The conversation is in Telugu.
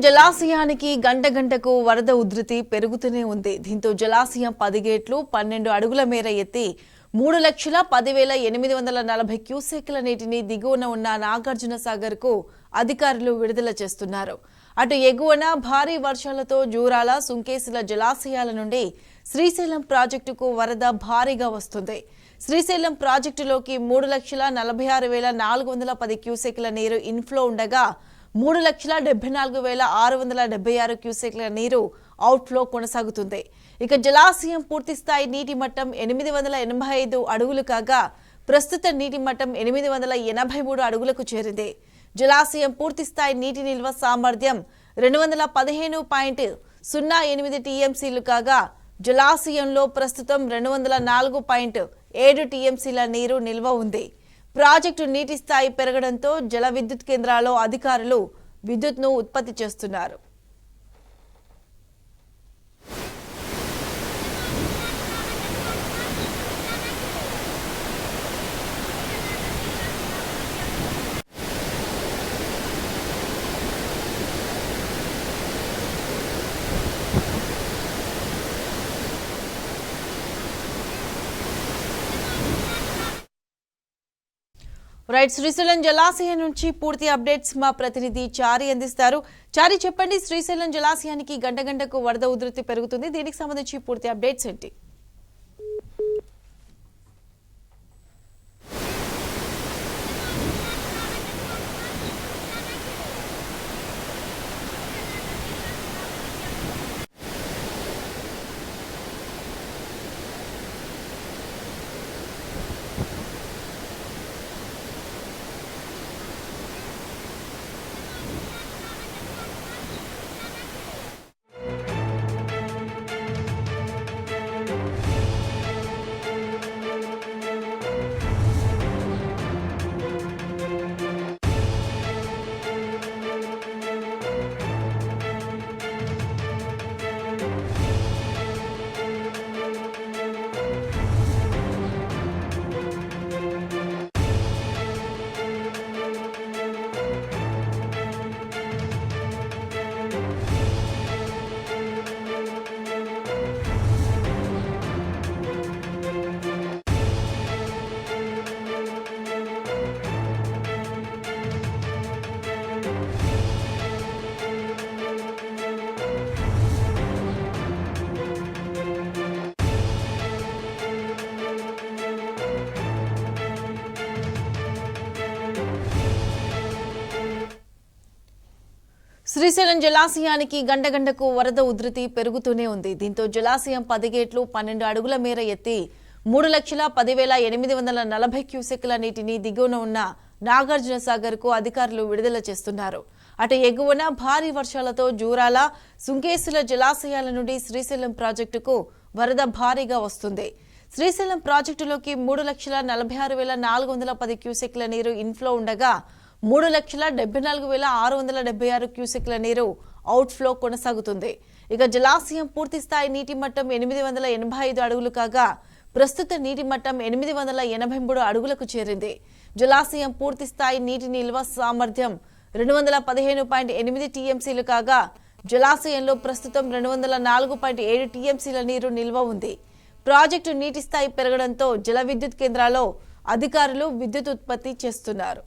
జలాశయానికి గంటకు వరద ఉధృతి పెరుగుతూనే ఉంది. దీంతో జలాశయం 10 గేట్లు 12 అడుగుల మేర ఎత్తి 3,10,840 క్యూసెక్ల నీటిని దిగువన ఉన్న నాగార్జున సాగర్ కు అధికారులు విడుదల చేస్తున్నారు. అటు ఎగువన భారీ వర్షాలతో జూరాల, సుంకేసుల జలాశయాల నుండి శ్రీశైలం ప్రాజెక్టుకు వరద భారీగా వస్తుంది. శ్రీశైలం ప్రాజెక్టులోకి 3,46,410 క్యూసెక్ల నీరు ఇన్ఫ్లో ఉండగా 3,74,676 క్యూసెక్ల నీరు అవుట్ఫ్లో కొనసాగుతుంది. ఇక జలాశయం పూర్తి స్థాయి నీటి మట్టం 885 అడుగులు కాగా ప్రస్తుత నీటి మట్టం 883 అడుగులకు చేరింది. జలాశయం పూర్తి స్థాయి నీటి నిల్వ సామర్థ్యం 215.08 టీఎంసీలు కాగా జలాశయంలో ప్రస్తుతం 204.7 టీఎంసీల నీరు నిల్వ ఉంది. ప్రాజెక్టు నీటి స్థాయి పెరగడంతో జల విద్యుత్ కేంద్రాల్లో అధికారులు విద్యుత్ను ఉత్పత్తి చేస్తున్నారు. రైట్, శ్రీశైలం జలాశయం నుంచి పూర్తి అప్డేట్స్ మా ప్రతినిధి చారి అందిస్తారు. చారి, చెప్పండి, శ్రీశైలం జలాశయానికి గంటకు వరద ఉధృతి పెరుగుతుంది. దీనికి సంబంధించి పూర్తి అప్డేట్స్ ఏంటి? శ్రీశైలం జలాశయానికి గంటకు వరద ఉధృతి పెరుగుతూనే ఉంది. దీంతో జలాశయం 10 గేట్లు 12 అడుగుల మేర ఎత్తి 3,10,840 క్యూసెక్ల నీటిని దిగువన ఉన్న నాగార్జున సాగర్ కు అధికారులు విడుదల చేస్తున్నారు. అటు ఎగువన భారీ వర్షాలతో జూరాల, సుంకేసుల జలాశయాల నుండి శ్రీశైలం ప్రాజెక్టుకు వరద భారీగా వస్తుంది. శ్రీశైలం ప్రాజెక్టులోకి 3,46,410 క్యూసెక్ల నీరు ఇన్ఫ్లో ఉండగా 3,74,676 క్యూసెక్ల నీరు అవుట్ఫ్లో కొనసాగుతుంది. ఇక జలాశయం పూర్తి స్థాయి నీటి మట్టం 885 అడుగులు కాగా ప్రస్తుత నీటి మట్టం 883 అడుగులకు చేరింది. జలాశయం పూర్తి స్థాయి నీటి నిల్వ సామర్థ్యం 215.8 టీఎంసీలు కాగా జలాశయంలో ప్రస్తుతం 204.7 టీఎంసీల నీరు నిల్వ ఉంది. ప్రాజెక్టు నీటి స్థాయి పెరగడంతో జల విద్యుత్ కేంద్రాల్లో అధికారులు విద్యుత్ ఉత్పత్తి చేస్తున్నారు.